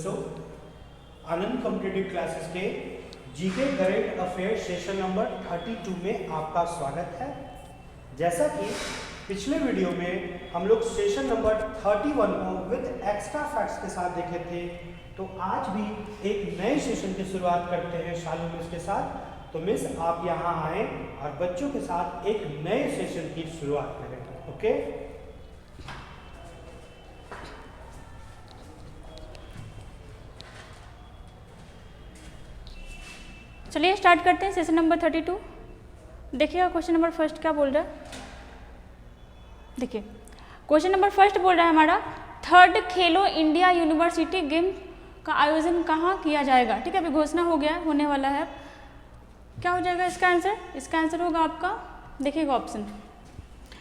बच्चों, आनंद competitive classes के GK current affair session number 32 में आपका स्वागत है। जैसा कि पिछले वीडियो में हम लोग सेशन नंबर 31 को विद एक्स्ट्रा फैक्ट्स के साथ देखे थे, तो आज भी एक नए सेशन की शुरुआत करते हैं शालू मिस के साथ। तो मिस आप यहाँ आए और बच्चों के साथ एक नए सेशन की शुरुआत करें। ओके, चलिए स्टार्ट करते हैं सेशन नंबर 32। देखिएगा क्वेश्चन नंबर फर्स्ट क्या बोल रहा है। देखिए क्वेश्चन नंबर फर्स्ट बोल रहा है हमारा, थर्ड खेलो इंडिया यूनिवर्सिटी गेम का आयोजन कहाँ किया जाएगा। ठीक है, अभी घोषणा हो गया, होने वाला है। क्या हो जाएगा इसका आंसर? इसका आंसर होगा आपका, देखिएगा ऑप्शन,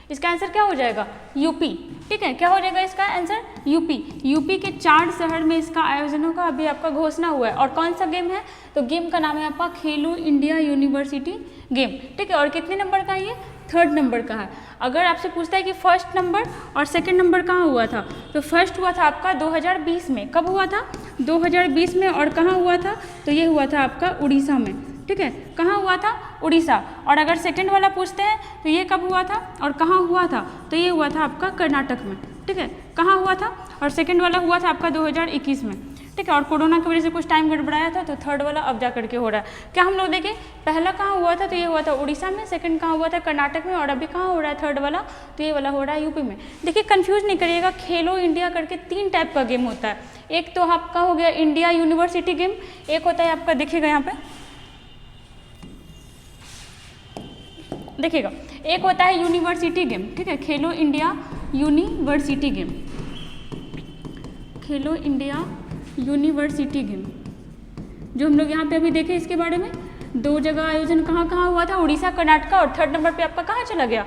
इसका आंसर क्या हो जाएगा? यूपी। ठीक है, क्या हो जाएगा इसका आंसर? यूपी। यूपी के 4 शहर में इसका आयोजन होगा, अभी आपका घोषणा हुआ है। और कौन सा गेम है? तो गेम का नाम है आपका खेलो इंडिया यूनिवर्सिटी गेम। ठीक है, और कितने नंबर का है ये? 3rd नंबर का है। अगर आपसे पूछता है कि फर्स्ट नंबर और सेकंड नंबर कहाँ हुआ था, तो फर्स्ट हुआ था आपका 2020 में। कब हुआ था? 2020 में। और कहाँ हुआ था? तो ये हुआ था आपका उड़ीसा में। ठीक है, कहाँ हुआ था? उड़ीसा। और अगर सेकंड वाला पूछते हैं तो ये कब हुआ था और कहाँ हुआ था, तो ये हुआ था आपका कर्नाटक में। ठीक है, कहाँ हुआ था? और सेकंड वाला हुआ था आपका 2021 में। ठीक है, और कोरोना की वजह से कुछ टाइम गड़बड़ाया था, तो थर्ड वाला अब जा करके हो रहा है। क्या हम लोग देखें, पहला कहाँ हुआ था? तो ये हुआ था उड़ीसा में। सेकंड कहाँ हुआ था? कर्नाटक में। और अभी कहाँ हो रहा है थर्ड वाला? तो ये वाला हो रहा है यूपी में। देखिए कंफ्यूज नहीं करिएगा, खेलो इंडिया करके 3 टाइप का गेम होता है। एक तो आपका हो गया इंडिया यूनिवर्सिटी गेम, एक होता है आपका, देखिएगा यहाँ पे, देखिएगा, एक होता है यूनिवर्सिटी गेम। ठीक है, खेलो इंडिया यूनिवर्सिटी गेम, खेलो इंडिया यूनिवर्सिटी गेम, जो हम लोग यहाँ पे अभी देखे। इसके बारे में 2 जगह आयोजन कहाँ कहाँ हुआ था? उड़ीसा, कर्नाटक। और 3rd नंबर पे आपका कहाँ चला गया?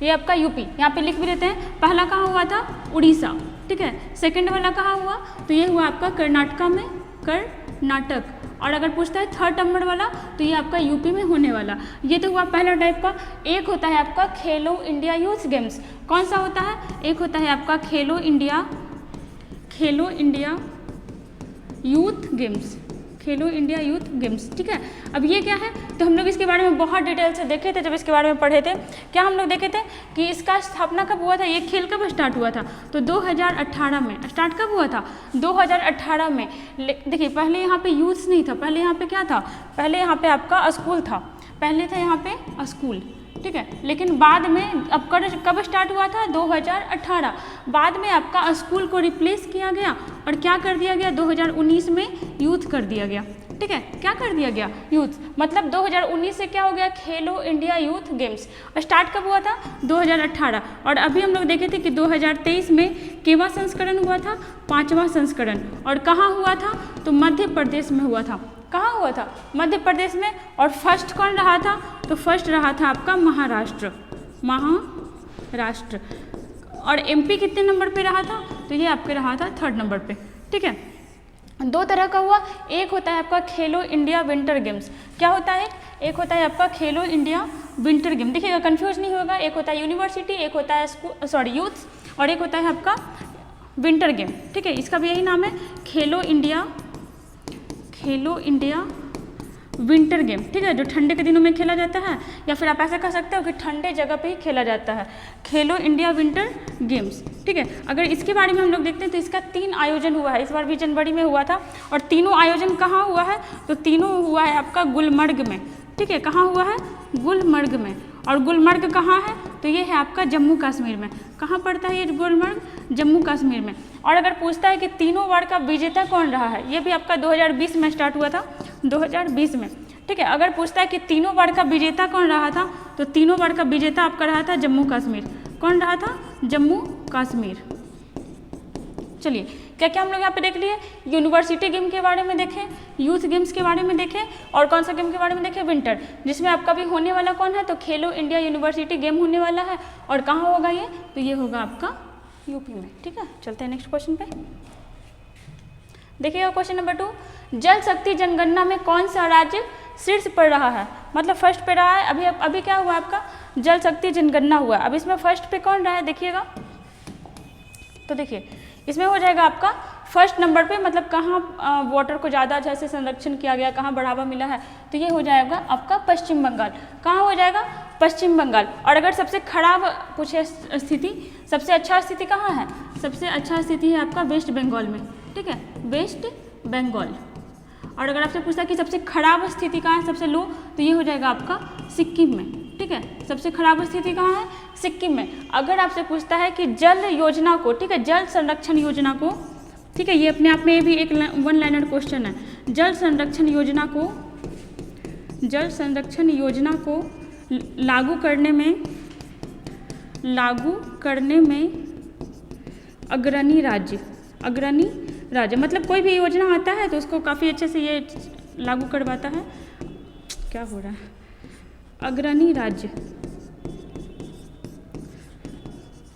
ये आपका यूपी। यहाँ पे लिख भी देते हैं, पहला कहाँ हुआ था? उड़ीसा। ठीक है, सेकंड वाला कहाँ हुआ? तो ये हुआ आपका कर्नाटका में, कर्नाटक। और अगर पूछता है 3rd नंबर वाला, तो ये आपका यूपी में होने वाला। ये तो हुआ पहला टाइप का। एक होता है आपका खेलो इंडिया यूथ गेम्स। कौन सा होता है? एक होता है आपका खेलो इंडिया यूथ गेम्स, खेलो इंडिया यूथ गेम्स। ठीक है, अब ये क्या है? तो हम लोग इसके बारे में बहुत डिटेल से देखे थे जब इसके बारे में पढ़े थे। क्या हम लोग देखे थे कि इसका स्थापना कब हुआ था, ये खेल कब स्टार्ट हुआ था? तो 2018 में। स्टार्ट कब हुआ था? 2018 में। देखिए पहले यहाँ पे यूथ नहीं था, पहले यहाँ पे क्या था? पहले यहाँ पे आपका स्कूल था, पहले था यहाँ पे स्कूल। ठीक है, लेकिन बाद में अब कब स्टार्ट हुआ था? 2018। बाद में आपका स्कूल को रिप्लेस किया गया और क्या कर दिया गया? 2019 में यूथ कर दिया गया। ठीक है, क्या कर दिया गया? यूथ। मतलब 2019 से क्या हो गया? खेलो इंडिया यूथ गेम्स। स्टार्ट कब हुआ था? 2018। और अभी हम लोग देखे थे कि 2023 में केवा संस्करण हुआ था? 5वां संस्करण। और कहाँ हुआ था? तो मध्य प्रदेश में हुआ था। कहाँ हुआ था? मध्य प्रदेश में। और फर्स्ट कौन रहा था? तो फर्स्ट रहा था आपका महाराष्ट्र, महाराष्ट्र। और एमपी कितने नंबर पे रहा था? तो ये आपके रहा था 3rd नंबर पे। ठीक है, 2 तरह का हुआ। एक होता है आपका खेलो इंडिया विंटर गेम्स। क्या होता है? एक होता है आपका खेलो इंडिया विंटर गेम। देखिएगा कंफ्यूज नहीं होगा, एक होता है यूनिवर्सिटी, एक होता है यूथ, और एक होता है आपका विंटर गेम। ठीक है, इसका भी यही नाम है, खेलो इंडिया विंटर गेम। ठीक है, जो ठंडे के दिनों में खेला जाता है, या फिर आप ऐसा कह सकते हो कि ठंडे जगह पे ही खेला जाता है, खेलो इंडिया विंटर गेम्स। ठीक है, अगर इसके बारे में हम लोग देखते हैं तो इसका 3 आयोजन हुआ है। इस बार भी जनवरी में हुआ था। और तीनों आयोजन कहाँ हुआ है? तो तीनों हुआ है आपका गुलमर्ग में। ठीक है, कहाँ हुआ है? गुलमर्ग में। और गुलमर्ग कहाँ है? तो ये है आपका जम्मू कश्मीर में। कहाँ पड़ता है ये गुलमर्ग? जम्मू कश्मीर में। और अगर पूछता है कि तीनों बार का विजेता कौन रहा है, ये भी आपका 2020 में स्टार्ट हुआ था, 2020 में। ठीक है, अगर पूछता है कि तीनों बार का विजेता कौन रहा था, तो तीनों बार का विजेता आपका रहा था जम्मू कश्मीर। कौन रहा था? जम्मू कश्मीर। चलिए, क्या क्या हम लोग यहाँ पे देख लिए? यूनिवर्सिटी गेम के बारे में देखें, यूथ गेम्स के बारे में देखें, और कौन सा गेम के बारे में देखें? विंटर, जिसमें आपका भी होने वाला कौन है? तो खेलो इंडिया यूनिवर्सिटी गेम होने वाला है। और कहाँ होगा ये? तो ये होगा आपका यूपी में। ठीक है, चलते हैं नेक्स्ट क्वेश्चन पे। देखिएगा क्वेश्चन नंबर 2, जल शक्ति जनगणना में कौन सा राज्य शीर्ष पर रहा है? मतलब फर्स्ट पे रहा है। अभी क्या हुआ आपका? जल शक्ति जनगणना हुआ। अब इसमें फर्स्ट पे कौन रहा है? देखिएगा, तो देखिए इसमें हो जाएगा आपका फर्स्ट नंबर पे मतलब कहाँ वाटर को ज़्यादा जैसे संरक्षण किया गया, कहाँ बढ़ावा मिला है, तो ये हो जाएगा आपका पश्चिम बंगाल। कहाँ हो जाएगा? पश्चिम बंगाल। और अगर सबसे खराब पूछे स्थिति, सबसे अच्छा स्थिति कहाँ है? सबसे अच्छा स्थिति है आपका वेस्ट बंगाल में, ठीक है, वेस्ट बंगाल। और अगर आपसे पूछता है कि सबसे खराब स्थिति कहाँ है, सबसे लो, तो ये हो जाएगा आपका सिक्किम में, ठीक है। सबसे खराब स्थिति कहाँ है? सिक्किम में। अगर आपसे पूछता है कि जल योजना को, ठीक है, जल संरक्षण योजना को, ठीक है, ये अपने आप में भी एक वन लाइनर क्वेश्चन है, जल संरक्षण योजना को लागू करने में अग्रणी राज्य, मतलब कोई भी योजना आता है तो उसको काफ़ी अच्छे से ये लागू करवाता है, क्या हो रहा है, अग्रणी राज्य,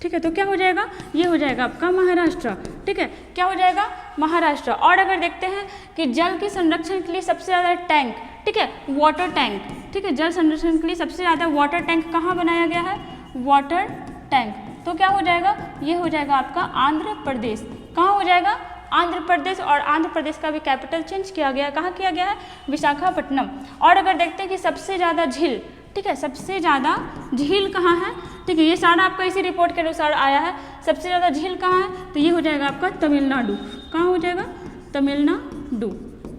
ठीक है। तो क्या हो जाएगा? ये हो जाएगा आपका महाराष्ट्र, ठीक है। क्या हो जाएगा? महाराष्ट्र। और अगर देखते हैं कि जल के संरक्षण के लिए सबसे ज़्यादा टैंक, ठीक है, वाटर टैंक, ठीक है, जल संरक्षण के लिए सबसे ज़्यादा वाटर टैंक कहाँ बनाया गया है? Water tank. तो क्या हो जाएगा? ये हो जाएगा आपका आंध्र प्रदेश। कहाँ हो जाएगा? आंध्र प्रदेश। और आंध्र प्रदेश का भी कैपिटल चेंज किया गया है, कहाँ किया गया है? विशाखापट्टनम। और अगर देखते हैं कि सबसे ज़्यादा झील, ठीक है, सबसे ज़्यादा झील कहाँ है, ठीक है, ये सारा आपका इसी रिपोर्ट के अनुसार आया है। सबसे ज़्यादा झील कहाँ है? तो ये हो जाएगा आपका तमिलनाडु। कहाँ हो जाएगा? तमिलनाडु,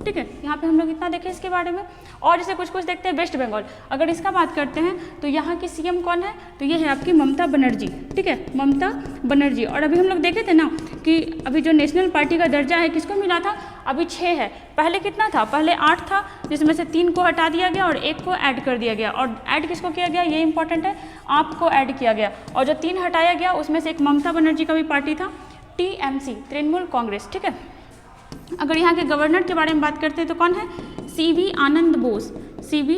ठीक है। यहाँ पे हम लोग इतना देखें इसके बारे में। और जैसे कुछ कुछ देखते हैं वेस्ट बंगाल। अगर इसका बात करते हैं तो यहाँ की सीएम कौन है? तो ये है आपकी ममता बनर्जी, ठीक है, ममता बनर्जी। और अभी हम लोग देखे थे ना कि अभी जो नेशनल पार्टी का दर्जा है किसको मिला था? अभी 6 है। पहले कितना था? पहले 8 था, जिसमें से 3 को हटा दिया गया और 1 को ऐड कर दिया गया। और ऐड किसको किया गया? ये इंपॉर्टेंट है, आपको ऐड किया गया। और जो 3 हटाया गया उसमें से एक ममता बनर्जी का भी पार्टी था, TMC, तृणमूल कांग्रेस, ठीक है। अगर यहाँ के गवर्नर के बारे में बात करते हैं तो कौन है? CV आनंद बोस। CV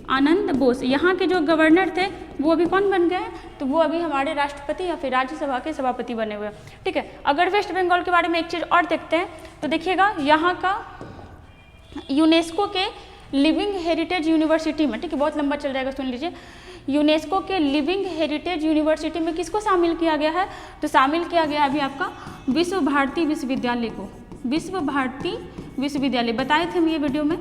आनंद बोस यहाँ के जो गवर्नर थे वो अभी कौन बन गए हैं? तो वो अभी हमारे राष्ट्रपति या फिर राज्यसभा के सभापति बने हुए हैं, ठीक है। अगर वेस्ट बंगाल के बारे में एक चीज़ और देखते हैं तो देखिएगा यहाँ का यूनेस्को के लिविंग हेरिटेज यूनिवर्सिटी में, ठीक है, बहुत लंबा चल जाएगा, सुन लीजिए। यूनेस्को के लिविंग हेरिटेज यूनिवर्सिटी में किसको शामिल किया गया है? तो शामिल किया गया अभी आपका विश्व भारती विश्वविद्यालय को। विश्व भारती विश्वविद्यालय बताए थे हम ये वीडियो में।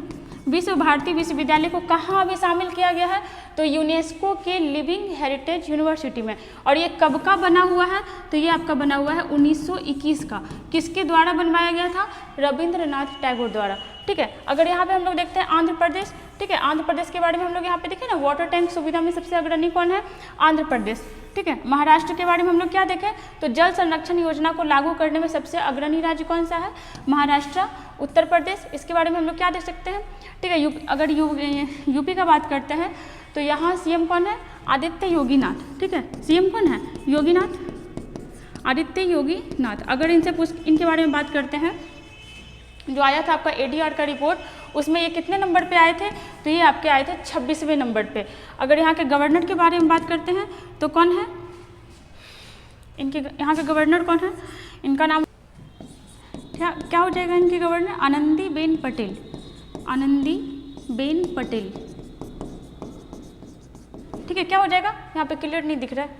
विश्व भारती विश्वविद्यालय को कहाँ अभी शामिल किया गया है? तो यूनेस्को के लिविंग हेरिटेज यूनिवर्सिटी में। और ये कब का बना हुआ है? तो ये आपका बना हुआ है 1921 का। किसके द्वारा बनवाया गया था? रविंद्रनाथ टैगोर द्वारा, ठीक है। अगर यहाँ पे हम लोग देखते हैं आंध्र प्रदेश, ठीक है, आंध्र प्रदेश के बारे में हम लोग यहाँ पे देखें ना, वाटर टैंक सुविधा में सबसे अग्रणी कौन है? आंध्र प्रदेश, ठीक है। महाराष्ट्र के बारे में हम लोग क्या देखें तो जल संरक्षण योजना को लागू करने में सबसे अग्रणी राज्य कौन सा है? महाराष्ट्र। उत्तर प्रदेश, इसके बारे में हम लोग क्या देख सकते हैं, ठीक है। अगर यूपी का बात करते हैं तो यहाँ CM कौन है? आदित्य योगीनाथ, ठीक है। CM कौन है? योगीनाथ, आदित्य योगीनाथ। अगर इनके बारे में बात करते हैं, जो आया था आपका ADR का रिपोर्ट, उसमें ये कितने नंबर पे आए थे? तो ये आपके आए थे 26वें नंबर पे। अगर यहाँ के गवर्नर के बारे में बात करते हैं तो कौन है? इनके यहाँ के गवर्नर कौन है? इनका नाम क्या हो जाएगा? इनके गवर्नर आनंदीबेन पटेल। आनंदीबेन पटेल, ठीक है। क्या हो जाएगा? यहाँ पे क्लियर नहीं दिख रहा है,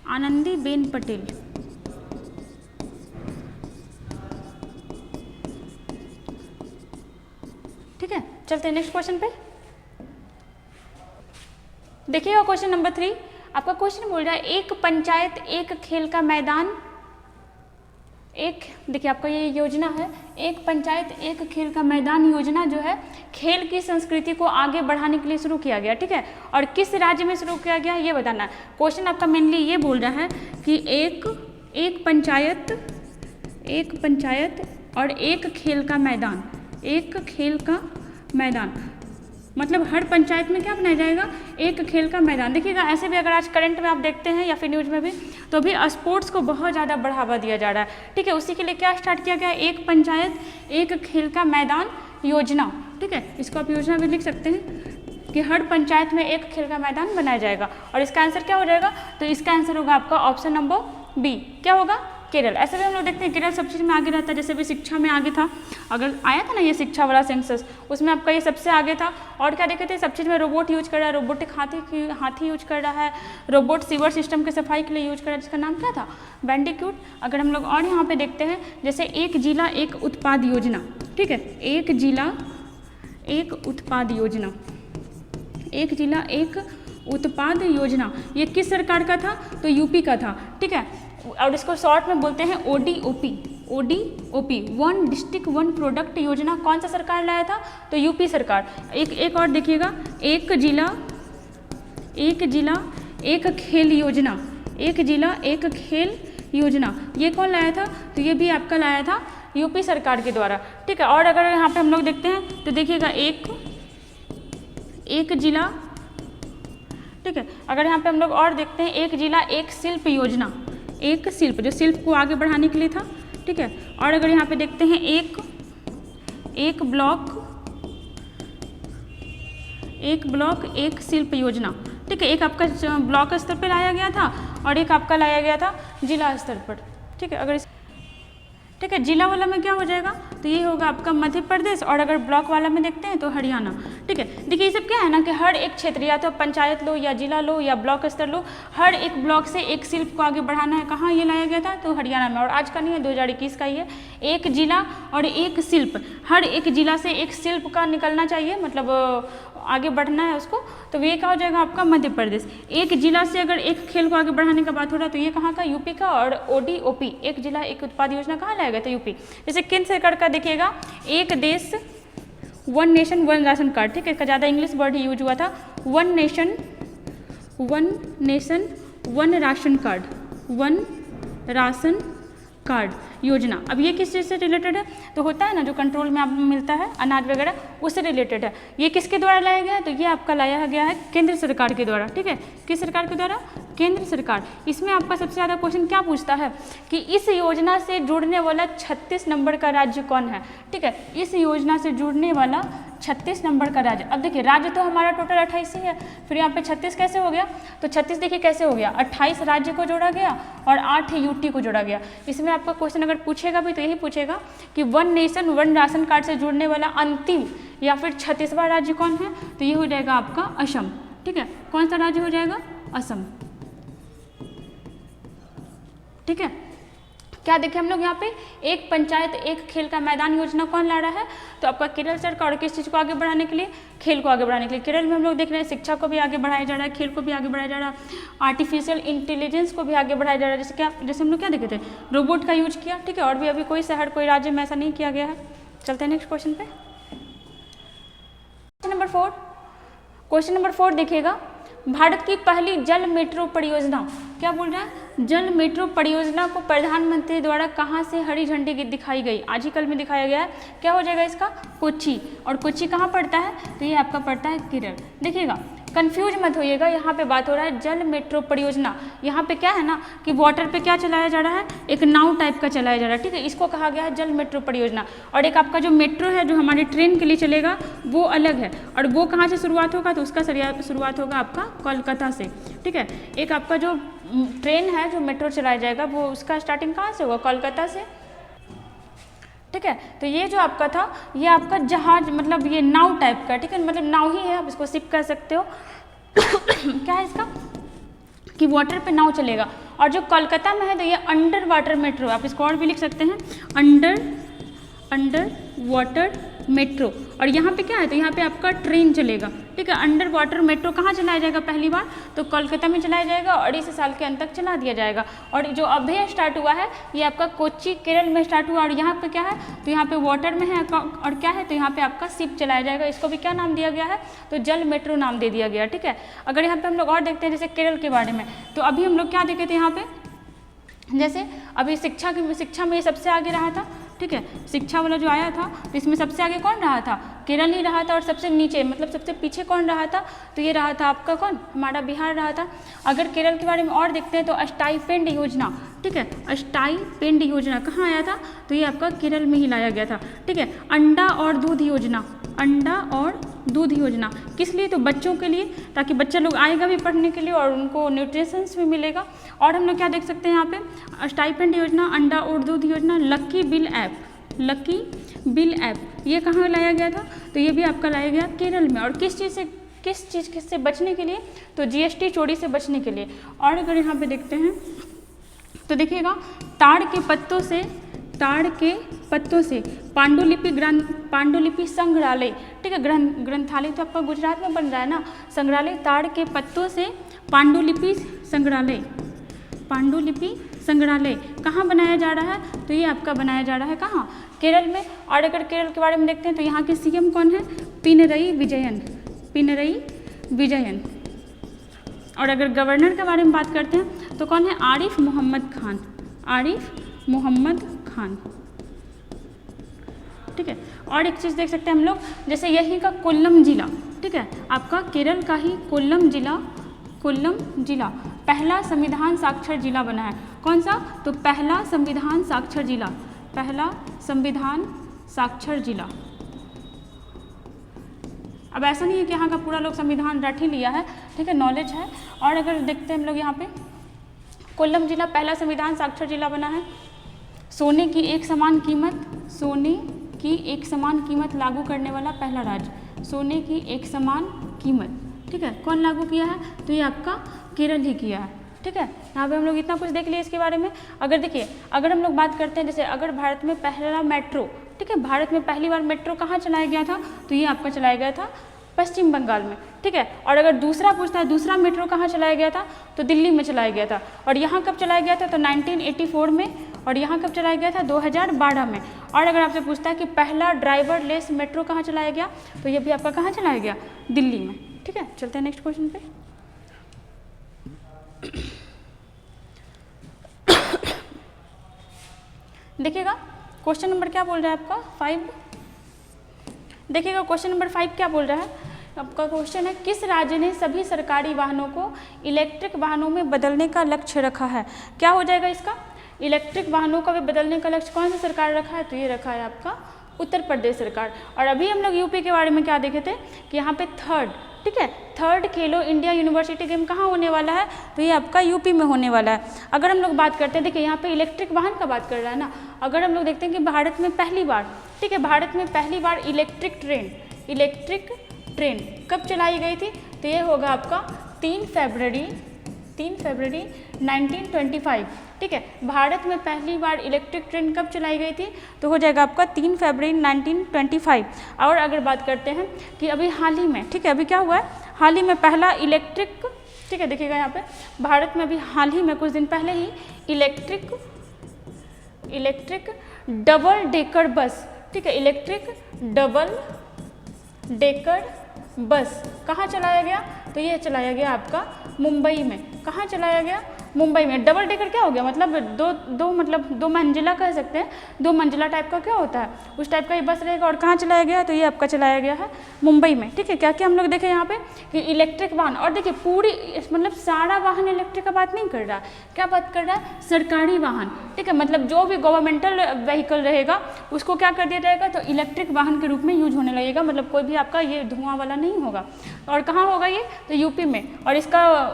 आनंदीबेन पटेल, ठीक है। चलते हैं नेक्स्ट क्वेश्चन पे। देखिएगा क्वेश्चन नंबर 3। आपका क्वेश्चन बोल रहा है एक पंचायत एक खेल का मैदान, एक देखिए आपका ये योजना है, एक पंचायत एक खेल का मैदान योजना जो है खेल की संस्कृति को आगे बढ़ाने के लिए शुरू किया गया, ठीक है। और किस राज्य में शुरू किया गया ये बताना है। क्वेश्चन आपका मेनली ये बोल रहा है कि एक पंचायत और एक खेल का मैदान, एक खेल का मैदान, मतलब हर पंचायत में क्या बनाया जाएगा? एक खेल का मैदान। देखिएगा ऐसे भी अगर आज करंट में आप देखते हैं या फिर न्यूज़ में भी, तो भी स्पोर्ट्स को बहुत ज़्यादा बढ़ावा दिया जा रहा है, ठीक है। उसी के लिए क्या स्टार्ट किया गया? एक पंचायत एक खेल का मैदान योजना, ठीक है। इसको आप योजना भी लिख सकते हैं कि हर पंचायत में एक खेल का मैदान बनाया जाएगा। और इसका आंसर क्या हो जाएगा? तो इसका आंसर होगा आपका ऑप्शन नंबर B। क्या होगा? केरल। ऐसे भी हम लोग देखते हैं केरल सब चीज़ में आगे रहता है, जैसे भी शिक्षा में आगे था, अगर आया था ना ये शिक्षा वाला सेंसस, उसमें आपका ये सबसे आगे था। और क्या देखे थे, सब चीज़ में रोबोट यूज कर रहा है, रोबोटिक हाथी यूज कर रहा है, रोबोट सीवर सिस्टम के सफाई के लिए यूज कर रहा है, जिसका नाम क्या था, बैंडिक्यूट। अगर हम लोग और यहाँ पे देखते हैं, जैसे एक जिला एक उत्पाद योजना, ठीक है, एक जिला एक उत्पाद योजना, एक जिला एक उत्पाद योजना, ये किस सरकार का था, तो यूपी का था, ठीक है। और इसको शॉर्ट में बोलते हैं ODOP, ODOP, one district one product योजना, कौन सा सरकार लाया था, तो यूपी सरकार। एक और देखिएगा, एक जिला एक खेल योजना, एक जिला एक खेल योजना, ये कौन लाया था, तो ये भी आपका लाया था यूपी सरकार के द्वारा, ठीक है। और अगर यहाँ पे हम लोग देखते हैं तो देखिएगा एक जिला, ठीक है। अगर यहाँ पे हम लोग और देखते हैं, एक जिला एक शिल्प योजना, एक शिल्प, जो शिल्प को आगे बढ़ाने के लिए था, ठीक है। और अगर यहाँ पे देखते हैं एक ब्लॉक एक शिल्प योजना, ठीक है। एक आपका ब्लॉक स्तर पर लाया गया था और एक आपका लाया गया था जिला स्तर पर, ठीक है। अगर ठीक है, जिला वाला में क्या हो जाएगा, तो ये होगा आपका मध्य प्रदेश, और अगर ब्लॉक वाला में देखते हैं तो हरियाणा, ठीक है। देखिए ये सब क्या है ना कि हर एक क्षेत्र, या तो पंचायत लो या जिला लो या ब्लॉक स्तर लो, हर एक ब्लॉक से एक शिल्प को आगे बढ़ाना है। कहाँ ये लाया गया था, तो हरियाणा में। और आज का नहीं है, 2021 का ही है। एक जिला और एक शिल्प, हर एक जिला से एक शिल्प का निकलना चाहिए, मतलब आगे बढ़ना है उसको, तो ये क्या हो जाएगा आपका मध्य प्रदेश। एक जिला से अगर एक खेल को आगे बढ़ाने का बात हो रहा है तो ये कहाँ का, यूपी का। और ODOP, एक जिला एक उत्पाद योजना, कहाँ लाया गया था, यूपी। जैसे केंद्र सरकार का देखिएगा, एक देश one nation one ration card, ठीक है, इसका ज़्यादा इंग्लिश वर्ड ही यूज हुआ था, one nation one ration card, one ration card योजना। अब ये किस चीज़ से रिलेटेड है, तो होता है ना जो कंट्रोल में आपको मिलता है अनाज वगैरह, उससे रिलेटेड है। ये किसके द्वारा लाया गया है, तो ये आपका लाया गया है केंद्र सरकार के द्वारा, ठीक है। किस सरकार के द्वारा, केंद्र सरकार। इसमें आपका सबसे ज़्यादा क्वेश्चन क्या पूछता है कि इस योजना से जुड़ने वाला 36 नंबर का राज्य कौन है, ठीक है। इस योजना से जुड़ने वाला 36 नंबर का राज्य। अब देखिए राज्य तो हमारा टोटल 28 ही है, फिर यहाँ पे 36 कैसे हो गया, तो 36 देखिए कैसे हो गया, 28 राज्य को जोड़ा गया और 8 UT को जोड़ा गया। इसमें आपका क्वेश्चन अगर पूछेगा भी तो यही पूछेगा कि one nation one ration card से जुड़ने वाला अंतिम या फिर 36वां राज्य कौन है, तो ये हो जाएगा आपका असम, ठीक है। कौन सा राज्य हो जाएगा, असम, ठीक है। क्या देखें हम लोग यहाँ पे, एक पंचायत एक खेल का मैदान योजना कौन ला रहा है, तो आपका केरल सरकार। किस चीज़ को आगे बढ़ाने के लिए, खेल को आगे बढ़ाने के लिए। केरल में हम लोग देख रहे हैं शिक्षा को भी आगे बढ़ाया जा रहा है, खेल को भी आगे बढ़ाया जा रहा है, आर्टिफिशियल इंटेलिजेंस को भी आगे बढ़ाया जा रहा है। जैसे हम लोग क्या देखे थे, रोबोट का यूज किया, ठीक है। और भी अभी कोई शहर कोई राज्य में ऐसा नहीं किया गया है। चलते हैं नेक्स्ट क्वेश्चन पे। क्वेश्चन नंबर 4 देखिएगा, भारत की पहली जल मेट्रो परियोजना, क्या बोल रहा है, जल मेट्रो परियोजना को प्रधानमंत्री द्वारा कहाँ से हरी झंडी दिखाई गई, आज ही कल में दिखाया गया है। क्या हो जाएगा इसका, कोच्चि। और कोच्चि कहाँ पड़ता है, तो ये आपका पड़ता है केरल। देखिएगा कंफ्यूज मत होइएगा, यहाँ पे बात हो रहा है जल मेट्रो परियोजना। यहाँ पे क्या है ना कि वाटर पे क्या चलाया जा रहा है, एक नाव टाइप का चलाया जा रहा है, ठीक है। इसको कहा गया है जल मेट्रो परियोजना। और एक आपका जो मेट्रो है जो हमारी ट्रेन के लिए चलेगा वो अलग है, और वो कहाँ से शुरुआत होगा, तो उसका शुरुआत होगा आपका कोलकाता से, ठीक है। एक आपका जो ट्रेन है जो मेट्रो चलाया जाएगा वो उसका स्टार्टिंग कहाँ से होगा, कोलकाता से, ठीक है। तो ये जो आपका था ये आपका जहाज, मतलब ये नाव टाइप का, ठीक है, मतलब नाव ही है, आप इसको शिप कह सकते हो। क्या है इसका कि वाटर पे नाव चलेगा। और जो कोलकाता में है तो ये अंडर वाटर मेट्रो, आप इसको और भी लिख सकते हैं, अंडर वाटर मेट्रो। और यहाँ पे क्या है, तो यहाँ पे आपका ट्रेन चलेगा, ठीक है। अंडर वाटर मेट्रो कहाँ चलाया जाएगा पहली बार, तो कोलकाता में चलाया जाएगा और इस साल के अंत तक चला दिया जाएगा। और जो अभी स्टार्ट हुआ है ये आपका कोच्चि केरल में स्टार्ट हुआ। और यहाँ पे क्या है, तो यहाँ पे वाटर में है, और क्या है, तो यहाँ पे आपका शिप चलाया जाएगा। इसको भी क्या नाम दिया गया है, तो जल मेट्रो नाम दे दिया गया, ठीक है। अगर यहाँ पे हम लोग और देखते हैं जैसे केरल के बारे में, तो अभी हम लोग क्या देखे थे यहाँ पे, जैसे अभी शिक्षा में सबसे आगे रहा था, ठीक है। शिक्षा वाला जो आया था तो इसमें सबसे आगे कौन रहा था, केरल ही रहा था। और सबसे नीचे मतलब सबसे पीछे कौन रहा था, तो ये रहा था आपका कौन, हमारा बिहार रहा था। अगर केरल के बारे में और देखते हैं तो स्टाइपेंड योजना, ठीक है, स्टाइपेंड योजना कहाँ आया था, तो ये आपका केरल में ही लाया गया था, ठीक है। अंडा और दूध योजना, अंडा और दूध योजना, किस लिए? तो बच्चों के लिए, ताकि बच्चे लोग आएगा भी पढ़ने के लिए और उनको न्यूट्रिशंस भी मिलेगा। और हम लोग क्या देख सकते हैं यहाँ पे, स्टाइपेंड योजना, अंडा और दूध योजना, lucky bill app, lucky bill app ये कहाँ लाया गया था? तो ये भी आपका लाया गया केरल में। और किस चीज़ से बचने के लिए? तो जीएसटी चोरी से बचने के लिए। और अगर यहाँ पे देखते हैं तो देखिएगा, ताड़ के पत्तों से पांडुलिपि संग्रहालय, ठीक है, ग्रंथालय तो आपका गुजरात में बन रहा है ना, संग्रहालय, ताड़ के पत्तों से पांडुलिपि संग्रहालय कहाँ बनाया जा रहा है? तो ये आपका बनाया जा रहा है कहाँ? केरल में। और अगर केरल के बारे में देखते हैं तो यहाँ के सीएम कौन है? पिनरई विजयन। और अगर गवर्नर के बारे में बात करते हैं तो कौन है? आरिफ मोहम्मद खान, ठीक है। और एक चीज़ देख सकते हैं हम लोग, जैसे यही का कोल्लम जिला, ठीक है, आपका केरल का ही कोल्लम जिला पहला संविधान साक्षर जिला बना है। कौन सा? तो पहला संविधान साक्षर जिला। अब ऐसा नहीं है कि यहाँ का पूरा लोग संविधान रट ही लिया है, ठीक है, नॉलेज है। और अगर देखते हैं हम लोग यहाँ पे, कोल्लम जिला पहला संविधान साक्षर जिला बना है। सोने की एक समान कीमत लागू करने वाला पहला राज्य, सोने की एक समान कीमत, ठीक है, कौन लागू किया है? तो ये आपका केरल ही किया है, ठीक है। यहाँ पे हम लोग इतना कुछ देख लिए इसके बारे में। अगर देखिए, अगर हम लोग बात करते हैं, जैसे अगर भारत में पहला मेट्रो, ठीक है, भारत में पहली बार मेट्रो कहाँ चलाया गया था? तो ये आपका चलाया गया था पश्चिम बंगाल में, ठीक है। और अगर दूसरा पूछता है दूसरा मेट्रो कहाँ चलाया गया था? तो दिल्ली में चलाया गया था। और यहाँ कब चलाया गया था? तो 1984 में। और यहाँ कब चलाया गया था? 2012 में। और अगर आपसे पूछता है कि पहला ड्राइवरलेस मेट्रो कहाँ चलाया गया? तो ये भी आपका कहाँ चलाया गया? दिल्ली में, ठीक है। चलते हैं नेक्स्ट क्वेश्चन पे। देखिएगा क्वेश्चन नंबर क्या बोल रहा है आपका 5। देखिएगा क्वेश्चन नंबर 5 क्या बोल रहा है आपका। क्वेश्चन है, किस राज्य ने सभी सरकारी वाहनों को इलेक्ट्रिक वाहनों में बदलने का लक्ष्य रखा है? क्या हो जाएगा इसका? इलेक्ट्रिक वाहनों का भी बदलने का लक्ष्य कौन सा सरकार रखा है? तो ये रखा है आपका उत्तर प्रदेश सरकार। और अभी हम लोग यूपी के बारे में क्या देखे थे कि यहाँ पे थर्ड, ठीक है, थर्ड खेलो इंडिया यूनिवर्सिटी गेम कहाँ होने वाला है? तो ये आपका यूपी में होने वाला है। अगर हम लोग बात करते हैं, देखिए यहाँ पे इलेक्ट्रिक वाहन का बात कर रहा है ना। अगर हम लोग देखते हैं कि भारत में पहली बार, ठीक है, भारत में पहली बार इलेक्ट्रिक ट्रेन कब चलाई गई थी? तो ये होगा आपका 3 फरवरी 1925, ठीक है। भारत में पहली बार इलेक्ट्रिक ट्रेन कब चलाई गई थी? तो हो जाएगा आपका 3 फरवरी 1925। और अगर बात करते हैं कि अभी हाल ही में, ठीक है, अभी क्या हुआ है, हाल ही में पहला इलेक्ट्रिक, ठीक है, देखिएगा यहाँ पे भारत में अभी हाल ही में कुछ दिन पहले ही इलेक्ट्रिक डबल डेकर बस, ठीक है, इलेक्ट्रिक डबल डेकर बस कहाँ चलाया गया? तो ये चलाया गया आपका मुंबई में। कहाँ चलाया गया? मुंबई में। डबल डेकर क्या हो गया? मतलब दो मंजिला कह सकते हैं, 2 मंजिला टाइप का क्या होता है, उस टाइप का ये बस रहेगा। और कहाँ चलाया गया? तो ये आपका चलाया गया है मुंबई में, ठीक है। क्या क्या हम लोग देखें यहाँ पे कि इलेक्ट्रिक वाहन, और देखिए पूरी मतलब सारा वाहन इलेक्ट्रिक का बात नहीं कर रहा, क्या बात कर रहा है? सरकारी वाहन, ठीक है, मतलब जो भी गवर्नमेंटल व्हीकल रहेगा उसको क्या कर दिया जाएगा? तो इलेक्ट्रिक वाहन के रूप में यूज होने लगेगा, मतलब कोई भी आपका ये धुआं वाला नहीं होगा। और कहाँ होगा ये? तो यूपी में। और इसका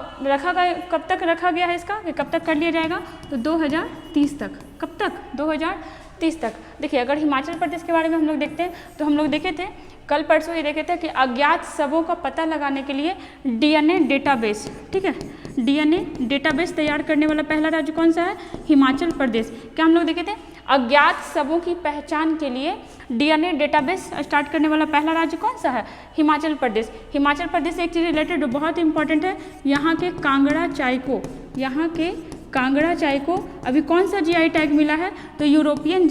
कब तक रखा गया है इसका, कि कब तक कर लिया जाएगा? तो 2030 तक। कब तक? 2030 तक। देखिए अगर हिमाचल प्रदेश के बारे में हम लोग देखते हैं तो हम लोग देखे थे कल परसों ये देखे थे कि अज्ञात शवों का पता लगाने के लिए DNA डेटाबेस, ठीक है, DNA डेटाबेस तैयार करने वाला पहला राज्य कौन सा है? हिमाचल प्रदेश। क्या हम लोग देखे थे? अज्ञात शवों की पहचान के लिए DNA डेटाबेस स्टार्ट करने वाला पहला राज्य कौन सा है? हिमाचल प्रदेश। हिमाचल प्रदेश से एक चीज़ रिलेटेड जो बहुत इंपॉर्टेंट है, यहाँ के कांगड़ा चाय को अभी कौन सा GI टैग मिला है? तो यूरोपियन